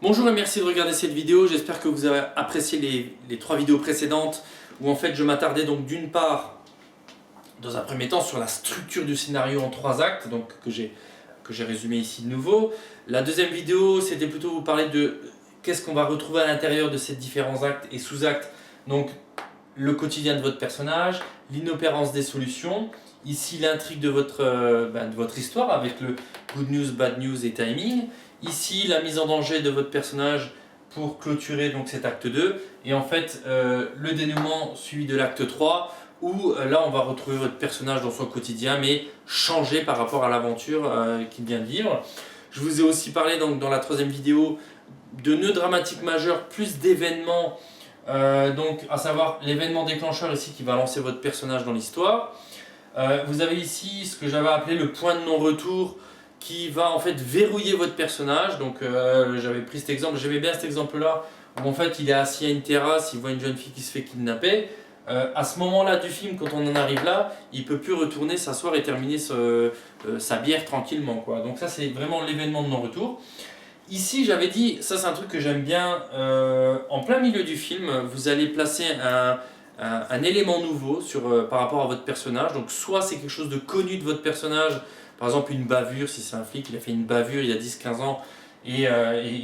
Bonjour et merci de regarder cette vidéo, j'espère que vous avez apprécié les 3 vidéos précédentes où en fait je m'attardais donc d'une part dans un premier temps sur la structure du scénario en 3 actes donc que j'ai résumé ici de nouveau. La deuxième vidéo c'était plutôt vous parler de qu'est-ce qu'on va retrouver à l'intérieur de ces différents actes et sous-actes, donc le quotidien de votre personnage, l'inopérance des solutions, ici l'intrigue de votre histoire avec le good news, bad news et timing. Ici, la mise en danger de votre personnage pour clôturer donc cet acte 2. Et en fait, le dénouement suivi de l'acte 3 où là, on va retrouver votre personnage dans son quotidien, mais changé par rapport à l'aventure qu'il vient de vivre. Je vous ai aussi parlé donc, dans la 3e vidéo de nœuds dramatiques majeurs plus d'événements, donc à savoir l'événement déclencheur ici qui va lancer votre personnage dans l'histoire. Vous avez ici ce que j'avais appelé le point de non-retour, qui va en fait verrouiller votre personnage. Donc j'avais pris cet exemple, j'aimais bien cet exemple là où en fait il est assis à une terrasse, il voit une jeune fille qui se fait kidnapper. À ce moment là du film, quand on en arrive là, il peut plus retourner s'asseoir et terminer sa bière tranquillement quoi. Donc ça c'est vraiment l'événement de non-retour. Ici j'avais dit, ça c'est un truc que j'aime bien, en plein milieu du film vous allez placer un élément nouveau par rapport à votre personnage. Donc soit c'est quelque chose de connu de votre personnage, par exemple une bavure, si c'est un flic, il a fait une bavure il y a 10-15 ans, et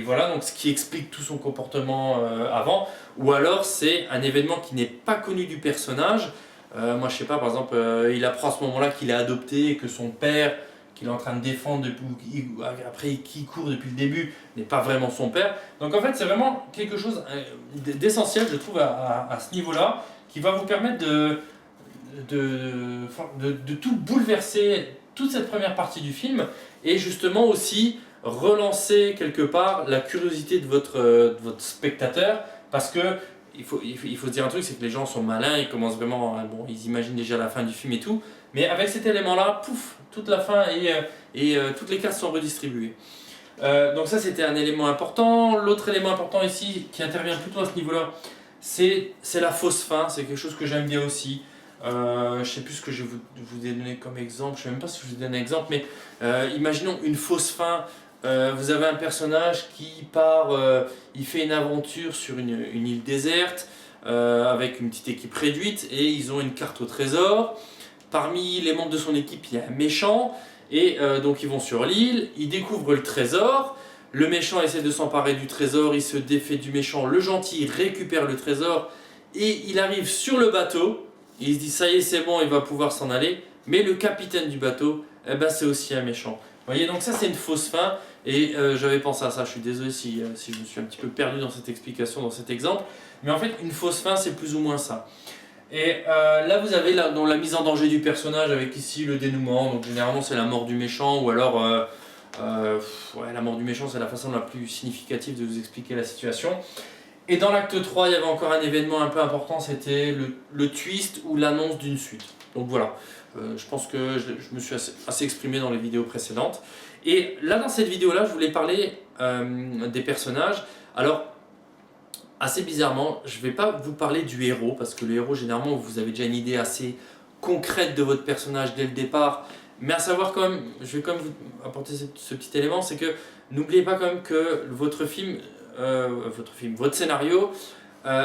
voilà, donc ce qui explique tout son comportement avant. Ou alors c'est un événement qui n'est pas connu du personnage. Moi je sais pas, par exemple, il apprend à ce moment-là qu'il est adopté et que son père, qu'il est en train de défendre après qui court depuis le début, n'est pas vraiment son père. Donc en fait c'est vraiment quelque chose d'essentiel je trouve à ce niveau-là, qui va vous permettre de tout bouleverser, toute cette première partie du film, et justement aussi relancer quelque part la curiosité de votre spectateur, parce que il faut se dire un truc, c'est que les gens sont malins, ils commencent vraiment, bon, ils imaginent déjà la fin du film et tout, mais avec cet élément-là, pouf, toute la fin et toutes les cartes sont redistribuées. Donc ça c'était un élément important. L'autre élément important ici, qui intervient plutôt à ce niveau-là, c'est la fausse fin, c'est quelque chose que j'aime bien aussi. Je ne sais plus ce que je vous ai donné comme exemple, je ne sais même pas si je vous ai donné un exemple, mais imaginons une fausse fin. Vous avez un personnage qui part, il fait une aventure sur une île déserte avec une petite équipe réduite et ils ont une carte au trésor. Parmi les membres de son équipe, il y a un méchant et donc ils vont sur l'île, ils découvrent le trésor. Le méchant essaie de s'emparer du trésor, il se défait du méchant, le gentil récupère le trésor et il arrive sur le bateau. Il se dit ça y est c'est bon, il va pouvoir s'en aller, mais le capitaine du bateau, eh ben, c'est aussi un méchant. Vous voyez, donc ça c'est une fausse fin, et j'avais pensé à ça, je suis désolé si je me suis un petit peu perdu dans cette explication, dans cet exemple, mais en fait une fausse fin c'est plus ou moins ça. Et là vous avez la mise en danger du personnage avec ici le dénouement, donc généralement c'est la mort du méchant, ou alors ouais, la mort du méchant c'est la façon la plus significative de vous expliquer la situation. Et dans l'acte 3, il y avait encore un événement un peu important, c'était le twist ou l'annonce d'une suite. Donc voilà, je pense que je me suis assez exprimé dans les vidéos précédentes. Et là, dans cette vidéo-là, je voulais parler des personnages. Alors, assez bizarrement, je ne vais pas vous parler du héros, parce que le héros, généralement, vous avez déjà une idée assez concrète de votre personnage dès le départ. Mais à savoir quand même, je vais quand même vous apporter ce petit élément, c'est que n'oubliez pas quand même que votre scénario,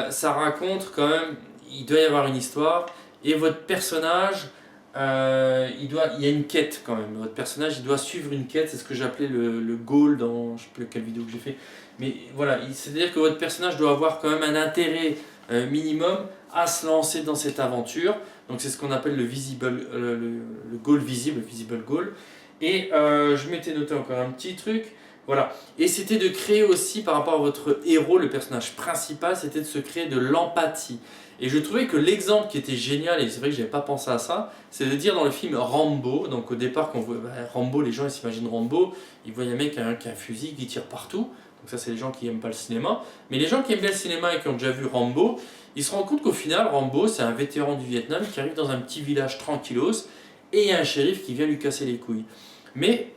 ça raconte quand même, il doit y avoir une histoire, et votre personnage, il y a une quête quand même. Votre personnage, il doit suivre une quête, c'est ce que j'appelais le goal dans, je ne sais plus quelle vidéo que j'ai fait, mais voilà, c'est-à-dire que votre personnage doit avoir quand même un intérêt minimum à se lancer dans cette aventure. Donc c'est ce qu'on appelle le goal visible, le visible goal. Et je m'étais noté encore un petit truc. Voilà. Et c'était de créer aussi, par rapport à votre héros, le personnage principal, c'était de se créer de l'empathie. Et je trouvais que l'exemple qui était génial, et c'est vrai que je n'avais pas pensé à ça, c'est de dire dans le film Rambo, donc au départ quand on voit Rambo, les gens ils s'imaginent Rambo, ils voient un mec qui a un fusil qui tire partout. Donc ça c'est les gens qui n'aiment pas le cinéma. Mais les gens qui aiment bien le cinéma et qui ont déjà vu Rambo, ils se rendent compte qu'au final Rambo c'est un vétéran du Vietnam qui arrive dans un petit village tranquillos et il y a un shérif qui vient lui casser les couilles. Mais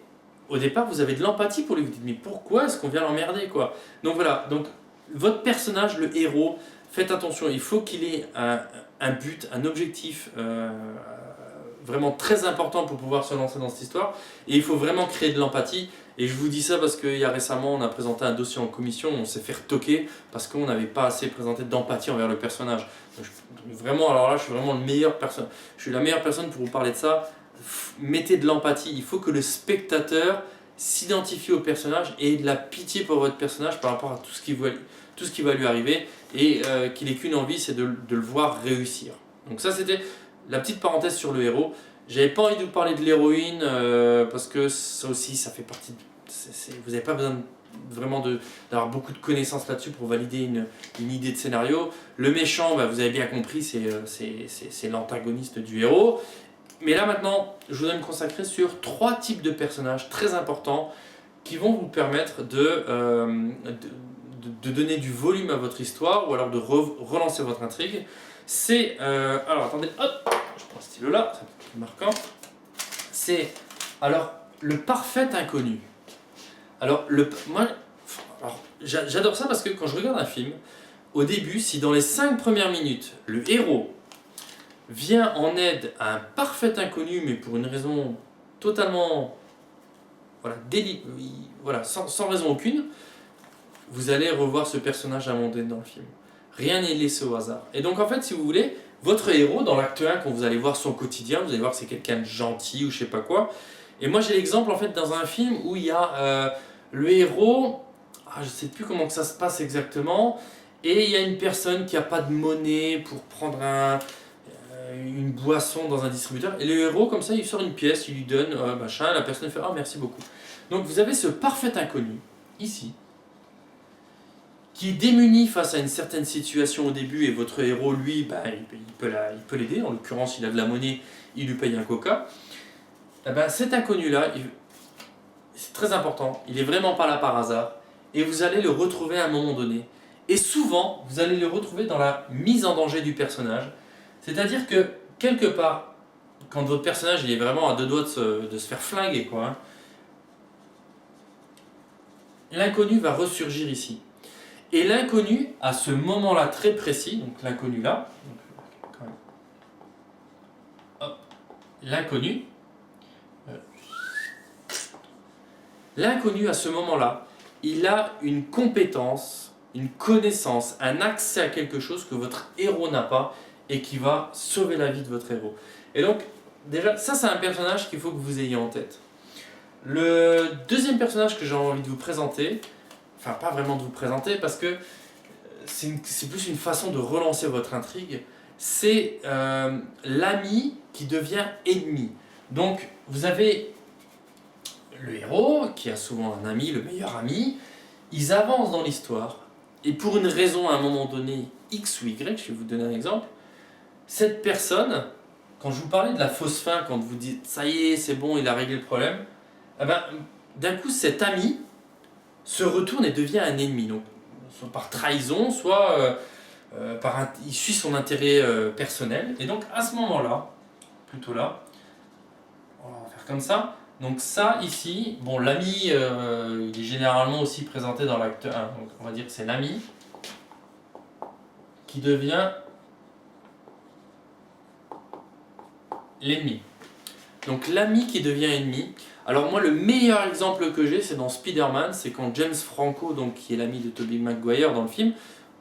au départ, vous avez de l'empathie pour lui, vous dites mais pourquoi est-ce qu'on vient l'emmerder quoi? Donc voilà, donc votre personnage, le héros, faites attention, il faut qu'il ait un but, un objectif vraiment très important pour pouvoir se lancer dans cette histoire, et il faut vraiment créer de l'empathie. Et je vous dis ça parce qu'il y a récemment, on a présenté un dossier en commission, on s'est fait retoquer parce qu'on n'avait pas assez présenté d'empathie envers le personnage. Vraiment, alors là, je suis vraiment le meilleur personne. Je suis la meilleure personne pour vous parler de ça. Mettez de l'empathie. Il faut que le spectateur s'identifie au personnage et ait de la pitié pour votre personnage par rapport à tout ce qui va lui arriver et qu'il ait qu'une envie, c'est de le voir réussir. Donc ça, c'était la petite parenthèse sur le héros. J'avais pas envie de vous parler de l'héroïne parce que ça aussi, ça fait partie de... vous n'avez pas besoin vraiment d'avoir beaucoup de connaissances là-dessus pour valider une idée de scénario. Le méchant, vous avez bien compris, c'est l'antagoniste du héros. Mais là maintenant, je voudrais me consacrer sur 3 types de personnages très importants qui vont vous permettre de donner du volume à votre histoire ou alors de relancer votre intrigue. C'est... alors attendez, hop, je prends ce stylo là, c'est plus marquant. C'est alors le parfait inconnu. Alors, j'adore ça parce que quand je regarde un film, au début, si dans les 5 premières minutes, le héros vient en aide à un parfait inconnu, mais pour une raison totalement sans raison aucune, vous allez revoir ce personnage à un moment donné dans le film. Rien n'est laissé au hasard. Et donc en fait, si vous voulez, votre héros, dans l'acte 1, quand vous allez voir son quotidien, vous allez voir que c'est quelqu'un de gentil ou je sais pas quoi. Et moi j'ai l'exemple en fait dans un film où il y a le héros, je sais plus comment que ça se passe exactement, et il y a une personne qui a pas de monnaie pour prendre une boisson dans un distributeur, et le héros comme ça il sort une pièce, il lui donne machin, la personne fait merci beaucoup. Donc vous avez ce parfait inconnu ici qui est démuni face à une certaine situation au début, et votre héros lui il peut l'aider, en l'occurrence il a de la monnaie, il lui paye un coca. Cet inconnu là c'est très important, il est vraiment pas là par hasard, et vous allez le retrouver à un moment donné. Et souvent, vous allez le retrouver dans la mise en danger du personnage. C'est-à-dire que, quelque part, quand votre personnage il est vraiment à 2 doigts de se faire flinguer, l'inconnu va ressurgir ici. Et l'inconnu, à ce moment-là très précis, donc l'inconnu là, l'inconnu à ce moment-là, il a une compétence, une connaissance, un accès à quelque chose que votre héros n'a pas et qui va sauver la vie de votre héros. Et donc, déjà, ça c'est un personnage qu'il faut que vous ayez en tête. Le deuxième personnage que j'ai envie de vous présenter, enfin pas vraiment de vous présenter parce que c'est plus une façon de relancer votre intrigue, c'est l'ami qui devient ennemi. Donc, vous avez le héros, qui a souvent un ami, le meilleur ami, ils avancent dans l'histoire, et pour une raison à un moment donné, X ou Y, je vais vous donner un exemple, cette personne, quand je vous parlais de la fausse fin, quand vous dites ça y est, c'est bon, il a réglé le problème, d'un coup cet ami se retourne et devient un ennemi, donc soit par trahison, soit il suit son intérêt personnel, et donc à ce moment-là, plutôt là, on va faire comme ça. Donc ça ici, bon l'ami il est généralement aussi présenté dans l'acte 1, donc on va dire que c'est l'ami qui devient l'ennemi. Donc l'ami qui devient ennemi. Alors moi le meilleur exemple que j'ai c'est dans Spider-Man, c'est quand James Franco, donc, qui est l'ami de Tobey Maguire dans le film,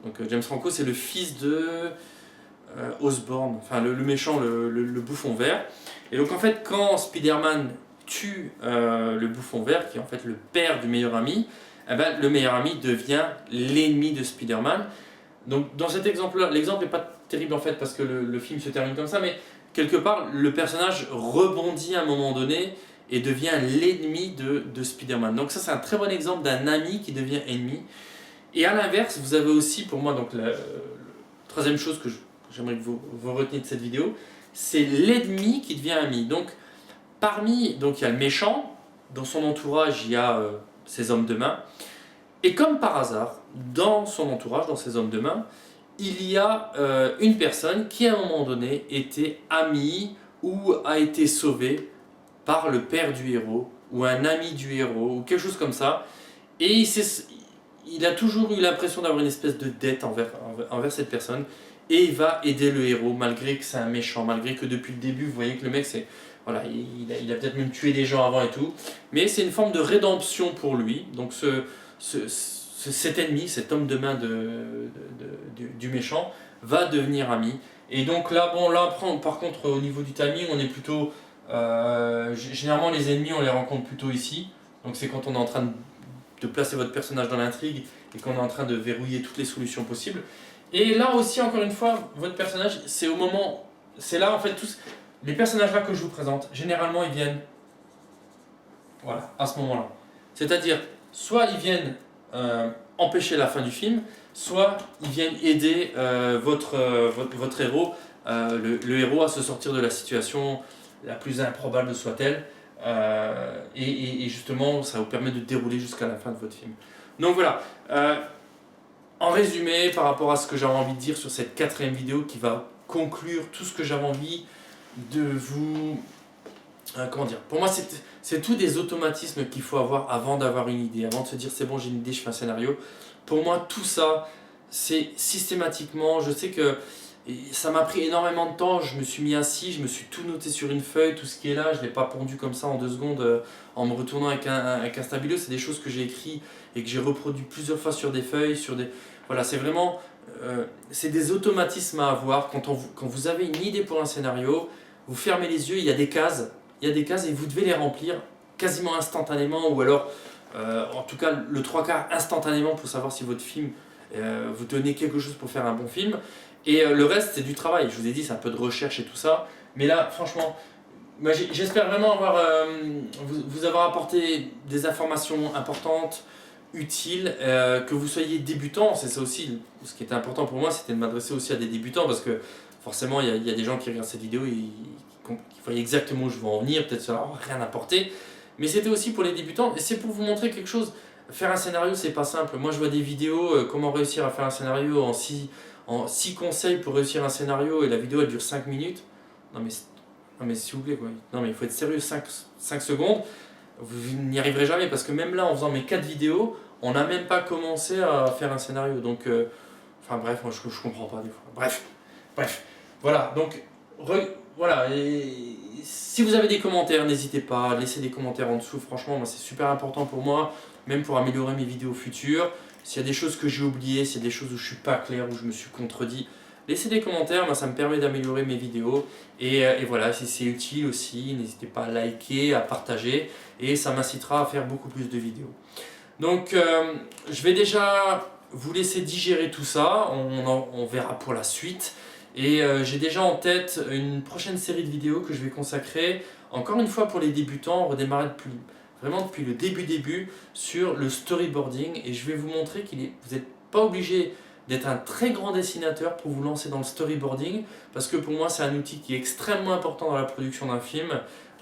donc James Franco c'est le fils de Osborn, enfin le méchant, le bouffon vert. Et donc en fait quand Spider-Man tue le bouffon vert, qui est en fait le père du meilleur ami, le meilleur ami devient l'ennemi de Spider-Man. Donc dans cet exemple-là, l'exemple n'est pas terrible en fait parce que le film se termine comme ça, mais quelque part le personnage rebondit à un moment donné et devient l'ennemi de Spider-Man. Donc ça c'est un très bon exemple d'un ami qui devient ennemi. Et à l'inverse, vous avez aussi pour moi donc la troisième chose que j'aimerais que vous reteniez de cette vidéo, c'est l'ennemi qui devient ami. Donc il y a le méchant, dans son entourage il y a ses hommes de main, et comme par hasard, dans son entourage, dans ses hommes de main, il y a une personne qui à un moment donné était amie ou a été sauvée par le père du héros, ou un ami du héros, ou quelque chose comme ça, et il a toujours eu l'impression d'avoir une espèce de dette envers cette personne, et il va aider le héros, malgré que c'est un méchant, malgré que depuis le début, vous voyez que le mec c'est voilà, il a peut-être même tué des gens avant et tout, mais c'est une forme de rédemption pour lui. Donc cet ennemi, cet homme de main du méchant, va devenir ami. Et donc là, bon, là par contre, au niveau du timing, on est plutôt... généralement, les ennemis, on les rencontre plutôt ici. Donc c'est quand on est en train de placer votre personnage dans l'intrigue et qu'on est en train de verrouiller toutes les solutions possibles. Et là aussi, encore une fois, votre personnage, c'est au moment... C'est là, en fait, tous les personnages là que je vous présente, généralement, ils viennent... Voilà, à ce moment-là. C'est-à-dire, soit ils viennent empêcher la fin du film, soit ils viennent aider votre héros, le héros à se sortir de la situation la plus improbable soit-elle, et justement ça vous permet de dérouler jusqu'à la fin de votre film. Donc voilà, en résumé par rapport à ce que j'avais envie de dire sur cette 4e vidéo qui va conclure tout ce que j'avais envie de vous... comment dire, pour moi c'est tout des automatismes qu'il faut avoir avant d'avoir une idée, avant de se dire c'est bon j'ai une idée, je fais un scénario. Pour moi tout ça c'est systématiquement, je sais que ça m'a pris énormément de temps, je me suis mis assis, je me suis tout noté sur une feuille, tout ce qui est là, je ne l'ai pas pondu comme ça en 2 secondes en me retournant avec un stabilo, c'est des choses que j'ai écrites et que j'ai reproduit plusieurs fois sur des feuilles, voilà, c'est vraiment, c'est des automatismes à avoir quand vous avez une idée pour un scénario, vous fermez les yeux, il y a des cases et vous devez les remplir quasiment instantanément ou alors en tout cas le 3/4 instantanément pour savoir si votre film vous donnez quelque chose pour faire un bon film. Et le reste, c'est du travail. Je vous ai dit, c'est un peu de recherche et tout ça. Mais là, franchement, moi, j'espère vraiment vous avoir apporté des informations importantes, utiles, que vous soyez débutant. C'est ça aussi, ce qui était important pour moi, c'était de m'adresser aussi à des débutants parce que forcément, il y a des gens qui regardent cette vidéo et qui voient exactement où je veux en venir. Peut-être ça leur rien apporté. Mais c'était aussi pour les débutants et c'est pour vous montrer quelque chose. Faire un scénario, c'est pas simple. Moi, je vois des vidéos, comment réussir à faire un scénario en 6 conseils pour réussir un scénario et la vidéo elle dure 5 minutes. Non mais s'il vous plaît quoi. Non mais il faut être sérieux, 5 secondes, vous n'y arriverez jamais parce que même là en faisant mes 4 vidéos, on n'a même pas commencé à faire un scénario. Donc, enfin bref, moi je comprends pas des fois. Bref. Voilà, donc voilà. Et si vous avez des commentaires, n'hésitez pas à laisser des commentaires en dessous. Franchement, moi, c'est super important pour moi, même pour améliorer mes vidéos futures. S'il y a des choses que j'ai oubliées, s'il y a des choses où je ne suis pas clair, où je me suis contredit, laissez des commentaires, moi, ça me permet d'améliorer mes vidéos. Et voilà, si c'est utile aussi, n'hésitez pas à liker, à partager, et ça m'incitera à faire beaucoup plus de vidéos. Donc, je vais déjà vous laisser digérer tout ça, on verra pour la suite. Et j'ai déjà en tête une prochaine série de vidéos que je vais consacrer, encore une fois pour les débutants, redémarrer vraiment depuis le début sur le storyboarding. Et je vais vous montrer vous n'êtes pas obligé d'être un très grand dessinateur pour vous lancer dans le storyboarding, parce que pour moi c'est un outil qui est extrêmement important dans la production d'un film,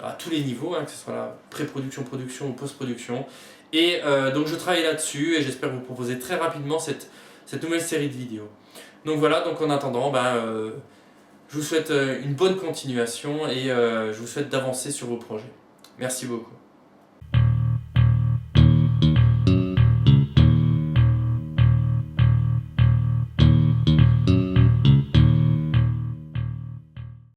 à tous les niveaux, que ce soit la pré-production, production ou post-production. Et donc je travaille là-dessus et j'espère vous proposer très rapidement cette nouvelle série de vidéos. Donc voilà, donc en attendant, je vous souhaite une bonne continuation et je vous souhaite d'avancer sur vos projets. Merci beaucoup.